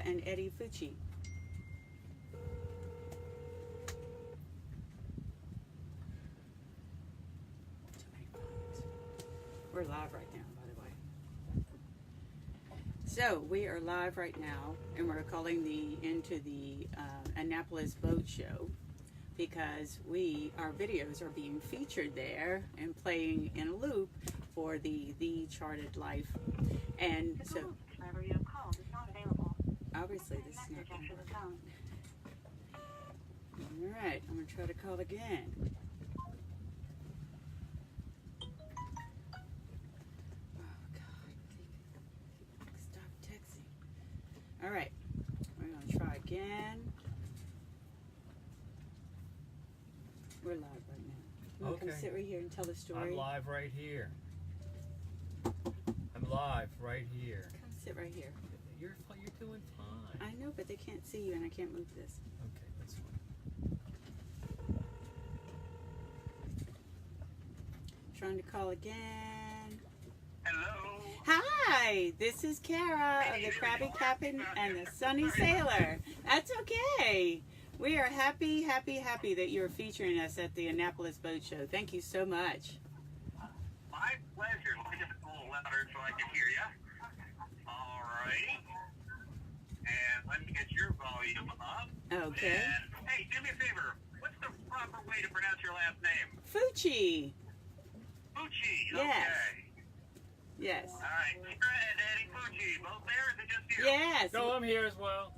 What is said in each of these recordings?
and Eddie Fucci. We're live right now, by the way. So we are live right now, and we're calling into the Annapolis Boat Show because our videos are being featured there and playing in a loop for the Charted Life. And so, obviously, this is not going to work. All right, I'm going to try to call again. All right, we're going to try again. We're live right now. You want to come sit right here and tell the story? I'm live right here. I'm live right here. Come sit right here. You're doing fine. I know, but they can't see you and I can't move this. Okay, that's fine. Trying to call again. Hello. Hi, this is Kara of the Krabby Captain and the Sunny Sailor. That's okay. We are happy that you're featuring us at the Annapolis Boat Show. Thank you so much. My pleasure. Let me get a little louder so I can hear you. All righty. And let me get your volume up. Okay. And, hey, do me a favor. What's the proper way to pronounce your last name? Fucci. Fucci. Yes. Okay. Yes. All right. Kira and Eddie Fucci, both there? Or is it just you? Yes. No, I'm here as well.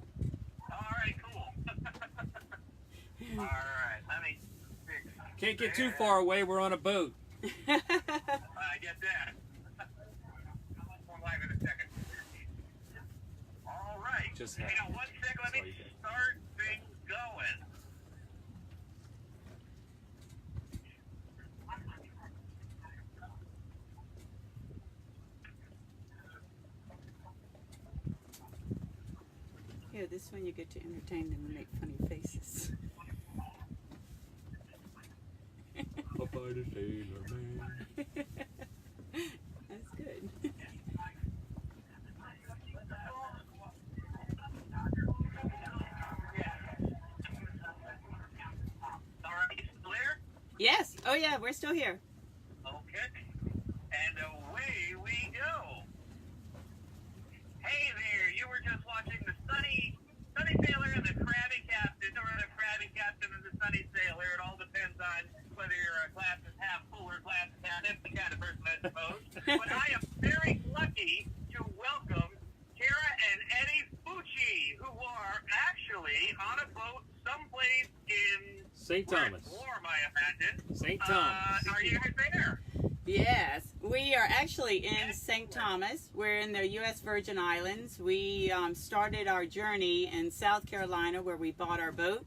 All right, cool. All right. Let me fix Can't get too that. far away. We're on a boat. I get that. More live in a second. All right. Just hang on one second. Let That's all me you get. start things going. Here, this one you get to entertain them and make funny faces. Popeye the Sailor Man. That's good. All right, you still there? Yes. Oh, yeah, we're still here. Okay. And away we go. Hey there, you were just watching the Sunny Sailor and the Krabby Captain, or the Krabby Captain and the Sunny Sailor. It all depends on whether your glass is half full or glass is half empty kind of person, I suppose. But I am very lucky to welcome Kara and Eddie Fucci, who are actually on a boat someplace in St. where Thomas. it's warm, I imagine. St. Thomas. Are you guys there? Yes, we are actually in St. Thomas. We're in the U.S. Virgin Islands. We started our journey in South Carolina where we bought our boat.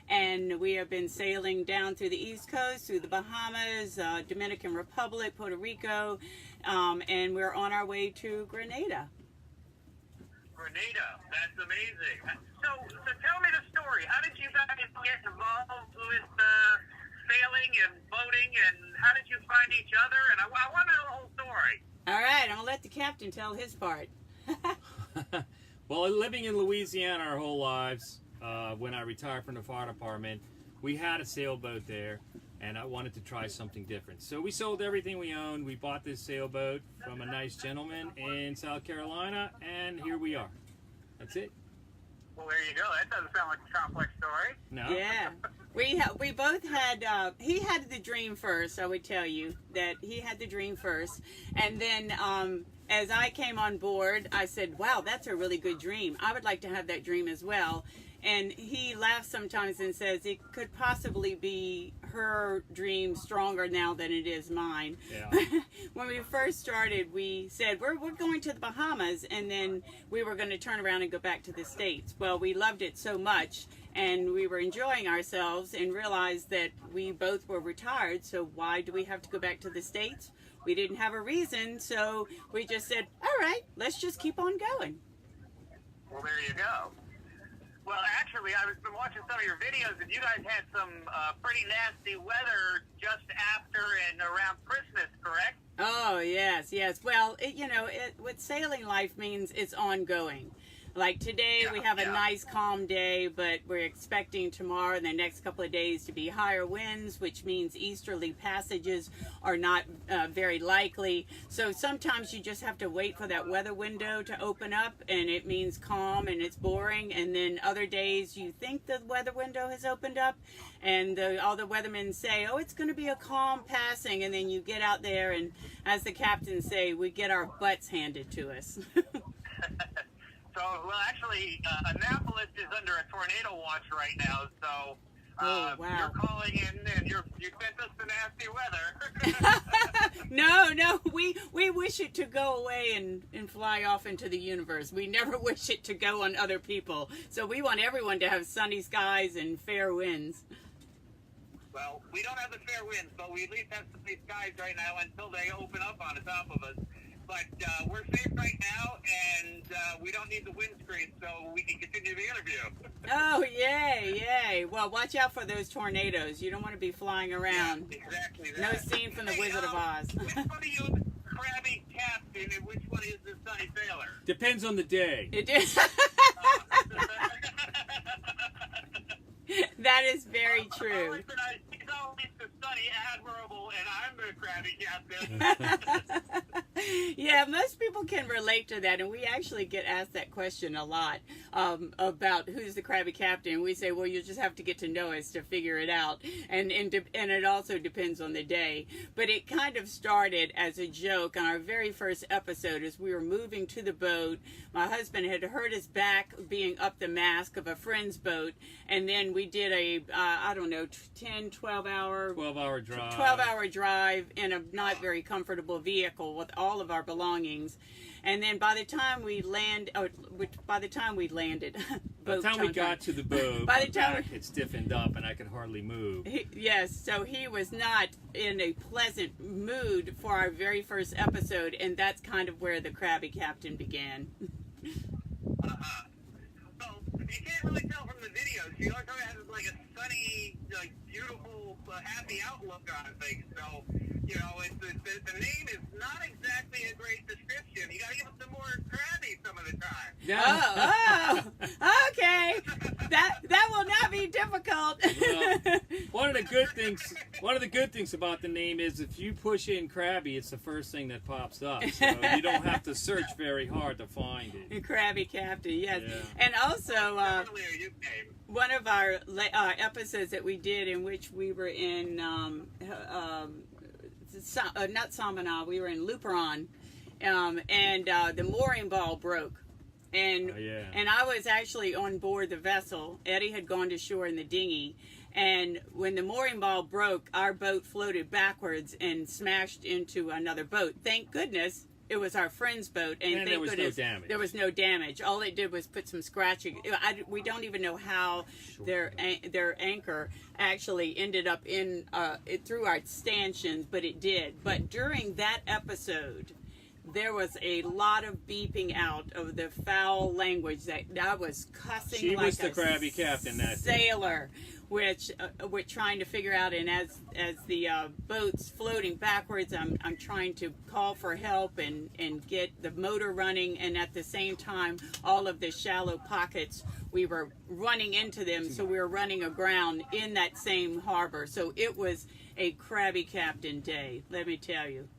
And we have been sailing down through the East Coast, through the Bahamas, Dominican Republic, Puerto Rico, and we're on our way to Grenada. Grenada, that's amazing. So tell me the story. How did you guys get involved with sailing and boating, and how did you find each other? And I want to know the whole story. All right, I'm going to let the captain tell his part. Well, living in Louisiana our whole lives, when I retired from the fire department, we had a sailboat there, and I wanted to try something different. So we sold everything we owned. We bought this sailboat from a nice gentleman in South Carolina, and here we are. That's it. Well, there you go. That doesn't sound like a complex story. No? Yeah. We both had, he had the dream first, I would tell you, that he had the dream first. And then as I came on board, I said, wow, that's a really good dream. I would like to have that dream as well. And he laughs sometimes and says it could possibly be her dream stronger now than it is mine. Yeah. When we first started, we said, we're going to the Bahamas, and then we were going to turn around and go back to the States. Well, we loved it so much, and we were enjoying ourselves and realized that we both were retired, so why do we have to go back to the States? We didn't have a reason, so we just said, all right, let's just keep on going. Well, there you go. Well, actually, I've been watching some of your videos, and you guys had some pretty nasty weather just after and around Christmas, correct? Oh, yes, yes. Well, what sailing life means it's ongoing. Like today, we have a Yeah. nice calm day, but we're expecting tomorrow and the next couple of days to be higher winds, which means easterly passages are not very likely. So sometimes you just have to wait for that weather window to open up, and it means calm and it's boring. And then other days you think the weather window has opened up, and all the weathermen say, oh, it's going to be a calm passing. And then you get out there, and as the captains say, we get our butts handed to us. So, well, actually, Annapolis is under a tornado watch right now. So, Oh, wow. you're calling in, and you sent us the nasty weather. No, we wish it to go away and fly off into the universe. We never wish it to go on other people. So we want everyone to have sunny skies and fair winds. Well, we don't have the fair winds, but we at least have sunny skies right now until they open up on the top of us. But we're safe right now, and we don't need the windscreen, so we can continue the interview. Oh, yay. Well, watch out for those tornadoes. You don't want to be flying around. Yeah, exactly that. No scene from The Wizard of Oz. Which one of you is Krabby Captain, and which one is the Sunny Sailor? Depends on the day. It is. That is very true. He's always the Sunny Admirable, and I'm the Krabby Captain. Yeah, most people can relate to that, and we actually get asked that question a lot about who's the Krabby Captain. We say, well, you just have to get to know us to figure it out, and it also depends on the day. But it kind of started as a joke on our very first episode as we were moving to the boat. My husband had hurt his back being up the mast of a friend's boat, and then we did a, 12-hour drive. 12-hour drive in a not very comfortable vehicle with all of our belongings. And then by the time we landed, By the time we got to the boat, By my the time back had stiffened up and I could hardly move. so he was not in a pleasant mood for our very first episode, and that's kind of where the Krabby Captain began. Uh-huh. Well, you can't really tell from the videos. She always has like a sunny, like beautiful, happy outlook on things. So, you know, the name is not exactly a great description. You gotta give it some more Krabby some of the time. Yeah. Oh, okay. That will not be difficult. Well, one of the good things about the name is if you push in Krabby, it's the first thing that pops up. So you don't have to search very hard to find it. Krabby Captain, yes. Yeah. And also, Definitely a nickname. one of our episodes that we did in which we were in, not Samana, we were in Luperon, and the mooring ball broke. And and I was actually on board the vessel. Eddie had gone to shore in the dinghy. And when the mooring ball broke, our boat floated backwards and smashed into another boat. Thank goodness it was our friend's boat, and thank there was goodness no damage. there was no damage. All it did was put some scratching. We don't even know how their anchor actually ended up in through our stanchions, but it did. But during that episode, there was a lot of beeping out of the foul language that I was cussing She like was the a Krabby Captain that day. sailor, which we're trying to figure out. And as the boat's floating backwards, I'm trying to call for help and get the motor running. And at the same time, all of the shallow pockets, we were running into them. So we were running aground in that same harbor. So it was a Krabby Captain day, let me tell you.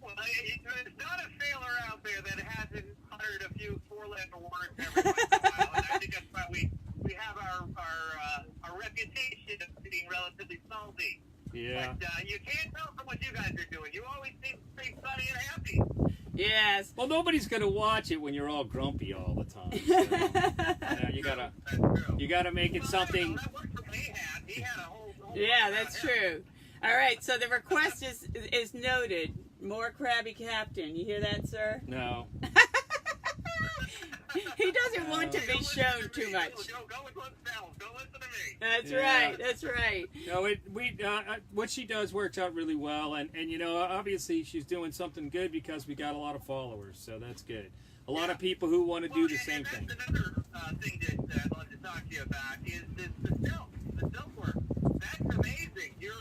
Well, there's not a sailor out there that hasn't uttered a few four-letter words every once in a while, and I think that's why we have our reputation of being relatively salty. Yeah. But you can't tell from what you guys are doing. You always seem to stay sunny and happy. Yes. Well, nobody's gonna watch it when you're all grumpy all the time. So, you gotta make it something. I don't know, that worked for Ahab. He had a whole Yeah, that's true. All right, so the request is noted. More Krabby Captain. You hear that, sir? No. He doesn't want to be shown too much. Go with themselves. Don't listen to me. That's Yeah. right. That's right. No, what she does works out really well, and obviously she's doing something good because we got a lot of followers, so that's good. A lot of people who want to do the same thing. That's another thing that I'd love to talk to you about is the stealth work That's amazing. You're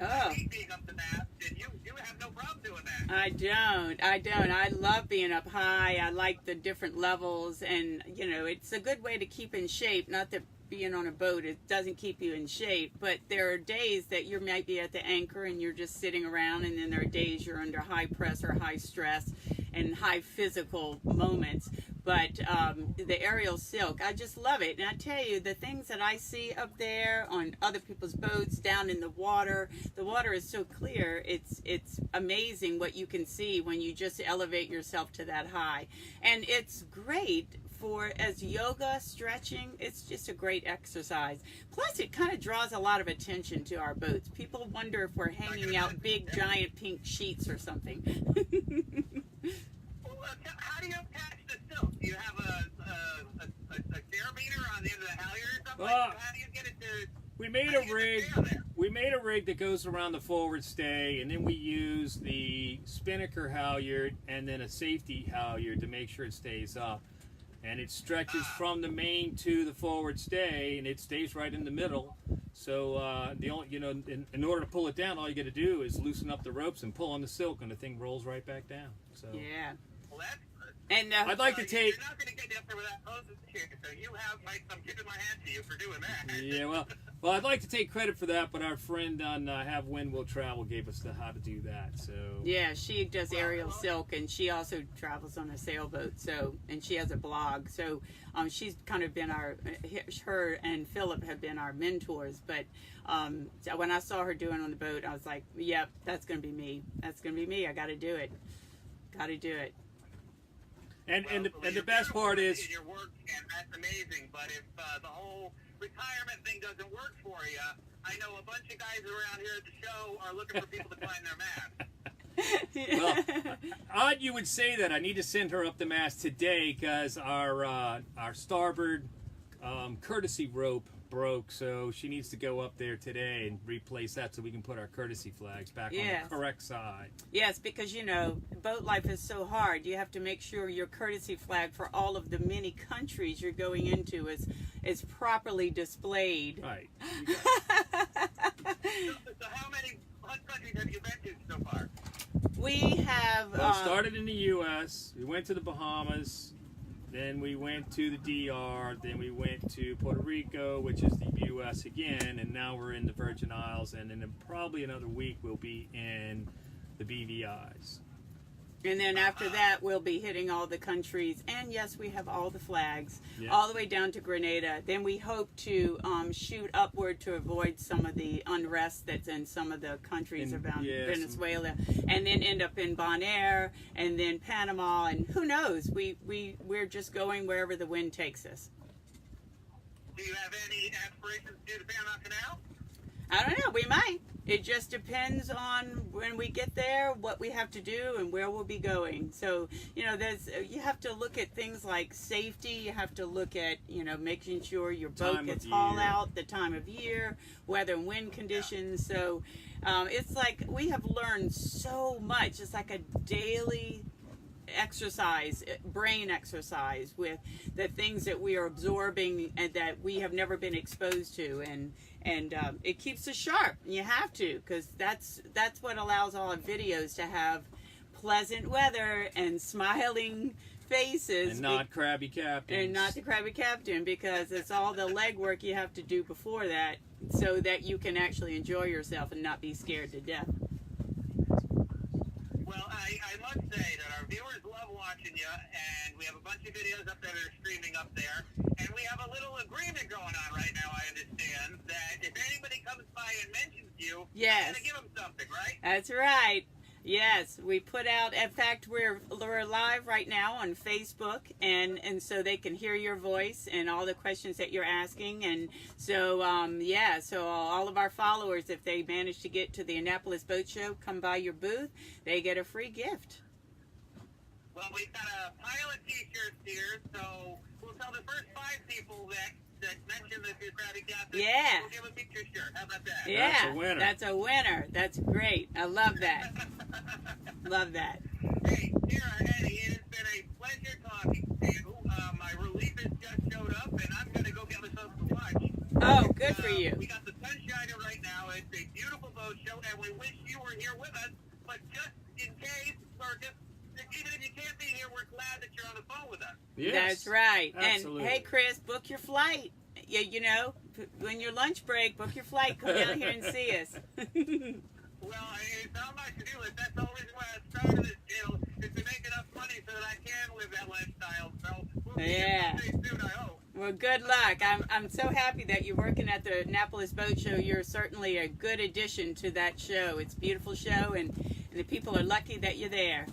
Oh. I hate being up the mast, and you have no problem doing that. I don't. I love being up high. I like the different levels, and you know, it's a good way to keep in shape. Not that being on a boat, it doesn't keep you in shape, but there are days that you might be at the anchor and you're just sitting around, and then there are days you're under high pressure, high stress, and high physical moments. But the aerial silk, I just love it. And I tell you, the things that I see up there on other people's boats, down in the water is so clear. It's amazing what you can see when you just elevate yourself to that high. And it's great for as yoga, stretching. It's just a great exercise. Plus, it kind of draws a lot of attention to our boats. People wonder if we're hanging out big, giant pink sheets or something. Well, how do you attach the silk? Do you have a barometer on the end of the halyard or something? How do you get it to? We made a rig. We made a rig that goes around the forward stay, and then we use the spinnaker halyard and then a safety halyard to make sure it stays up. And it stretches from the main to the forward stay, and it stays right in the middle. So the only, in order to pull it down, all you got to do is loosen up the ropes and pull on the silk, and the thing rolls right back down. So Yeah. Well, that's good. And I'd like to take. You're not going to get up there without poses here, so you have I'm giving my hand to you for doing that. Yeah, well, I'd like to take credit for that, but our friend on Have Wind Will Travel gave us how to do that. So yeah, she does aerial silk, and she also travels on a sailboat. So, and she has a blog. So, she's kind of been her and Philip have been our mentors. But so when I saw her doing it on the boat, I was like, yep, that's going to be me. That's going to be me. I got to do it. Got to do it. And the best part is your work, and that's amazing. But if the whole retirement thing doesn't work for you, I know a bunch of guys around here at the show are looking for people to climb their mast. well, odd you would say that. I need to send her up the mast today because our starboard courtesy rope broke, so she needs to go up there today and replace that so we can put our courtesy flags back on the correct side. Yes, because boat life is so hard. You have to make sure your courtesy flag for all of the many countries you're going into is properly displayed. Right. So how many countries have you been to so far? We have Well, it started in the U.S. We went to the Bahamas. Then we went to the DR, then we went to Puerto Rico, which is the U.S. again, and now we're in the Virgin Isles, and in probably another week we'll be in the BVIs. And then after that, we'll be hitting all the countries. And yes, we have all the flags, Yeah. all the way down to Grenada. Then we hope to shoot upward to avoid some of the unrest that's in some of the countries around Venezuela. And then end up in Bonaire, and then Panama, and who knows? We're just going wherever the wind takes us. Do you have any aspirations to do the Panama Canal? I don't know. We might. It just depends on when we get there, what we have to do, and where we'll be going. So, you have to look at things like safety. You have to look at, making sure your boat gets hauled out, the time of year, weather and wind conditions. So, it's like we have learned so much. It's like a daily exercise, brain exercise, with the things that we are absorbing and that we have never been exposed to, and it keeps us sharp. You have to, because that's what allows all our videos to have pleasant weather and smiling faces, and not crabby captains. And not the crabby captain, because it's all the legwork you have to do before that, so that you can actually enjoy yourself and not be scared to death. Well, I must say that our viewers love watching you, and we have a bunch of videos up there that are streaming up there, and we have a little agreement going on right now, I understand, that if anybody comes by and mentions you, you're going to give them something, right? That's right. Yes, we put out, in fact, we're live right now on Facebook, and so they can hear your voice and all the questions that you're asking. And so, so all of our followers, if they manage to get to the Annapolis Boat Show, come by your booth, they get a free gift. Well, we've got a pile of t-shirts here, so we'll tell the first 5 people that mention that you're Krabby Captain. Yeah. We'll give a picture shirt. How about that? Yeah. That's a winner. That's a winner. That's great. I love that. Love that. Hey, Tara, Eddie, it has been a pleasure talking to you. My relief just showed up, and I'm going to go get myself some lunch. Oh, good for you. We got the sun shining right now. here with us, but just in case, or just even if you can't be here, we're glad that you're on the phone with us. Yes, That's right. absolutely. And hey, Chris, book your flight. Yeah, you know, when your lunch break, book your flight. Come down here and see us. Well, it's not much to do with. That's the only reason why I started this channel, is to make enough money so that I can live that lifestyle. So we'll see Yeah. you soon, I hope. Well, good luck. I'm so happy that you're working at the Annapolis Boat Show. You're certainly a good addition to that show. It's a beautiful show, and the people are lucky that you're there.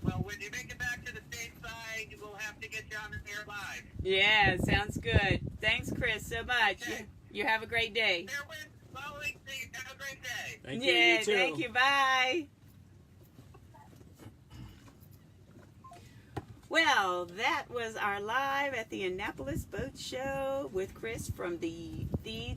Well, when you make it back to the stateside, we'll have to get you on the air live. Yeah, sounds good. Thanks, Chris, so much. Okay. You have a great day. Fairwind, following, have a great day. Thank you. Yeah, You too. thank you. Bye. Well, that was our live at the Annapolis Boat Show with Chris from the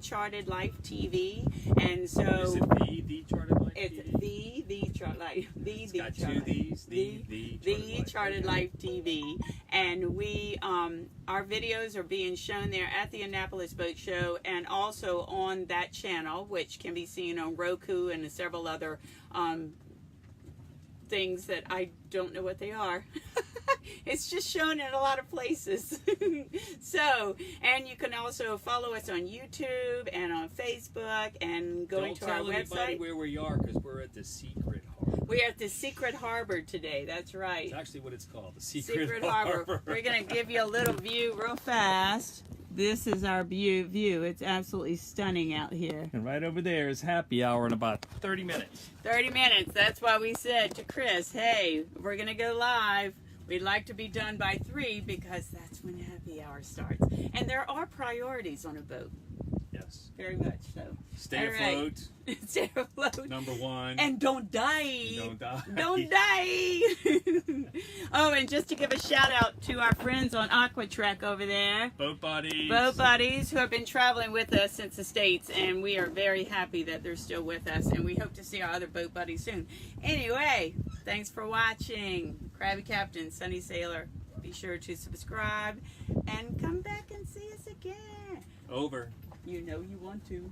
Charted Life TV. And so Is it the Charted Life it's TV? the Charted Life, It's got two D's. the Charted Life TV, and we our videos are being shown there at the Annapolis Boat Show, and also on that channel, which can be seen on Roku and several other things that I don't know what they are. It's just shown in a lot of places. So, and you can also follow us on YouTube and on Facebook and going to our Don't tell anybody website. where we are, because we're at the Secret Harbor. We are at the Secret Harbor today. That's right. It's actually what it's called, the Secret Harbor. We're going to give you a little view real fast. This is our view. It's absolutely stunning out here. And right over there is happy hour in about 30 minutes. 30 minutes. That's why we said to Chris, hey, we're going to go live. We'd like to be done by 3 because that's when happy hour starts. And there are priorities on a boat. Yes. Very much so. Stay All right. afloat. Stay afloat. Number 1. And don't die. Don't die. Don't die. Oh, and just to give a shout out to our friends on Aquatrek over there. Boat buddies. Boat buddies who have been traveling with us since the States, and we are very happy that they're still with us, and we hope to see our other boat buddies soon. Anyway, thanks for watching. Krabby Captain, Sunny Sailor. Be sure to subscribe and come back and see us again. Over. You know you want to.